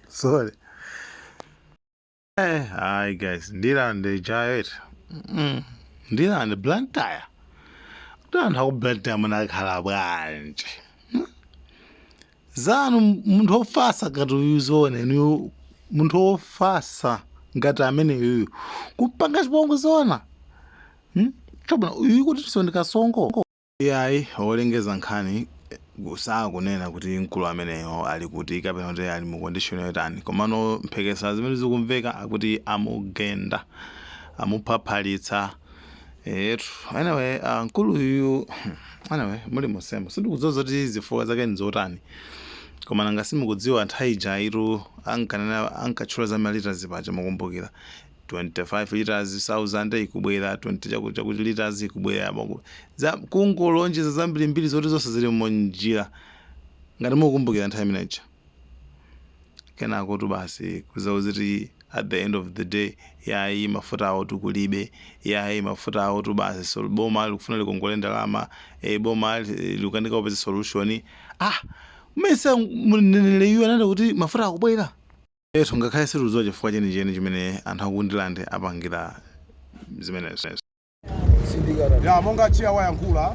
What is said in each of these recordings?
Sorry. Hi guys, ndilande jaet. Ndilande Blantyre. Ndilande ku Blantyre munakhala bwanje. Zanu muntu ofasa ngati uyuzone niyo muntu ofasa ngati amene uyu kupanga chipongwe zona. Chobana uyu kuti tisondeka songo. Yayi olengeza nkhani kusaka kunena kuti mkulu ameneyo ali kuti kapena kuti ali mu condition yotani komano mphekesa zimene zikumveka akuti amugenda amuphapalitsa anyway mkulu uyu anyway muli musembo sindikuzoza kuti zifuwa zake nzotani koma ngasimukudziwa nthawi jairu ankanena ankatchula za malita zipacha mukumbukira 25 liters 1000 ikubwera 20 chakuti liters ikubwera za kungolonjeza zambirimbiri zoti zonse zili monjira ngati mukumbukira nthawi imeneja kenako tu basi kuzauziti at the end of the day yayi mafuta awo tukulibe yayi mafuta awo tu basi so boma likufuna likongole ndalama boma likukanika upeza solution umese munenele iwo ananda kuti mafuta akubwera ngakhale siruzo chifukwa chenicheni chimene anthu akundilande apangira zimenezo ya monga chiya wayankhula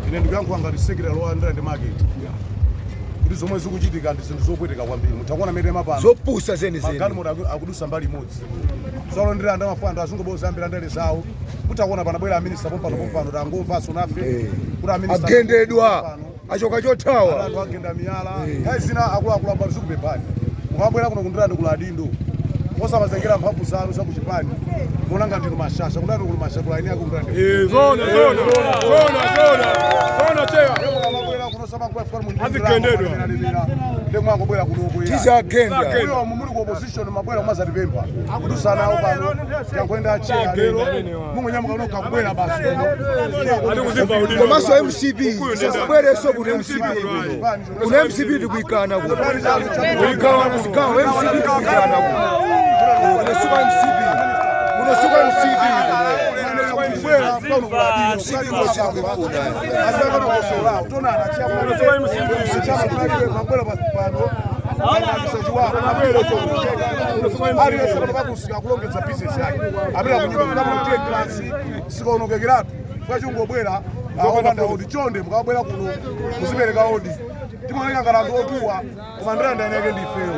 ine ndikuyankhula ngati secretary wa Ndilande market kuti zomwe zikuchitika ndi zinthu zopweteka kwambiri mutakuona mete mapano zopusa zenizeni magalimoto akudusa mbali imodzi zalo Ndilande amafanda azungobozambira ndale zawo mutakuona panabwera minister pompano tangomvaso nafe kuti minister agendedwa achoka chothawa anthu agenda miyala kai zina akuluakulu amba zikupepani mukabwera kuno kundilande kula adindo osamazengera mphamvu zanu zakuchipani monanga ndinu mashasha kudati kuli mashasha aini akundilande zona chewa mukabwera kuno samakwa fika mu azigendedwa ndemwango bwera kuno tizagenda uyo mumuli ku opposition mabwera kumazatipempha kudusana awo pano yakwenda achira lero mungonyamuka uno kabwera basi komaso MCP sasibwereso kuno MCP kuno MCP tikuikana kuno kuikawana zikawo MCP tikuikana kuno unosuka MCP chonde mukabwera kuno muzipereka odi timoneka ngalandu otuwa koma Ndilande aneke ndifeyo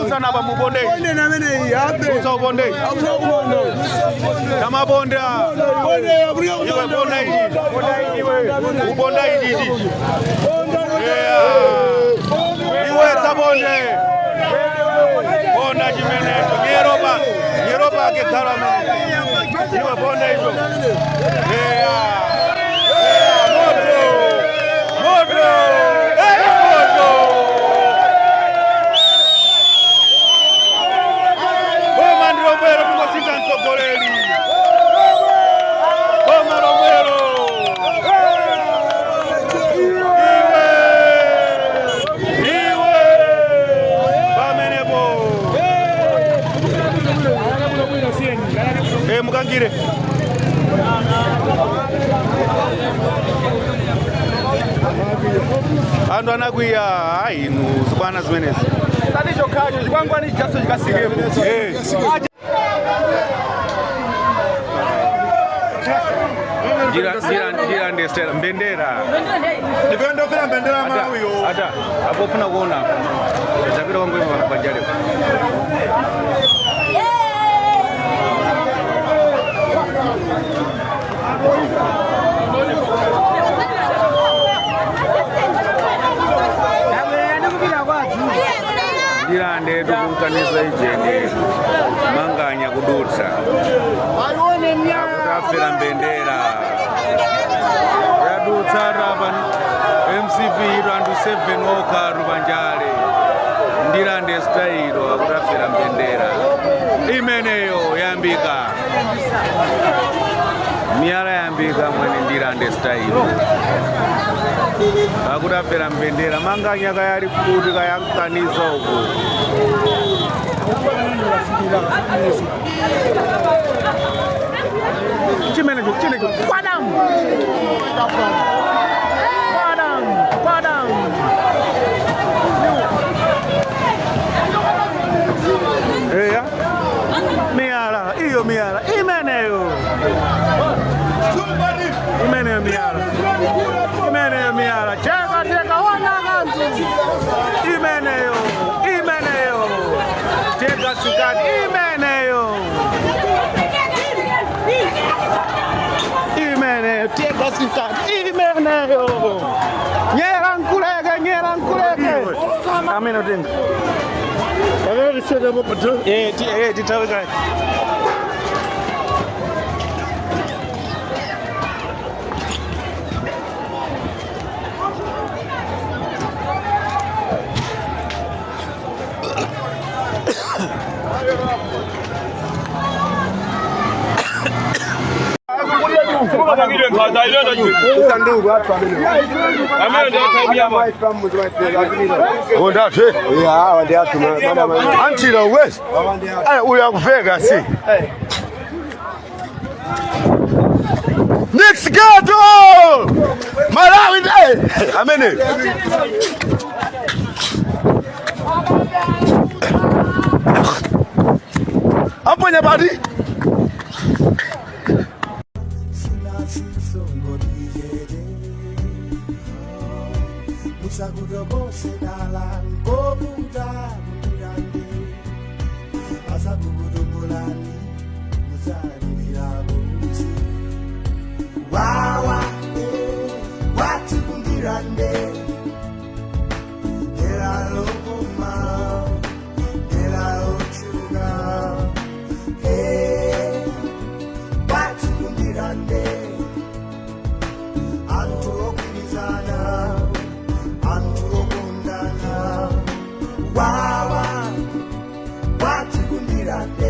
Sana ba mubonde na mene yabe so bonde kama bonde iwe bonde ididi iwe sabonde bonda jimene nyeroba ke tarame iwe bonde izo mukangire andu anakwiya inu zikwana zimenezi sadicho khacho chikwangwani chaso chikasikepo Ndilande stela mbendera ndivendo fera mbendera maruyo ata hapo funa kuona chapira wangu hivi wanabajale Ndilande tukumkanisa ijeni manganya kudutsa akutafera mbendera yadutsa rapa MCP randu 7 okaru panjale Ndilande stailo akutafera mbendera imeneyo yambika miyala yambika mwene Ndilande stailo akutafera mbendera manganya kayali kuti kayakanisa uku chimenecho kwadam eya miyala iyo miyala imeneyo miyala cheka wana kantu imeneyo cheka sikati imeneyo cheka sikati imeneyo nyera nkuleke ameno tena titaweka Until West, we are Vegas. Next gato! Malawi, amen. Up on your body. Wawa, watu kundirande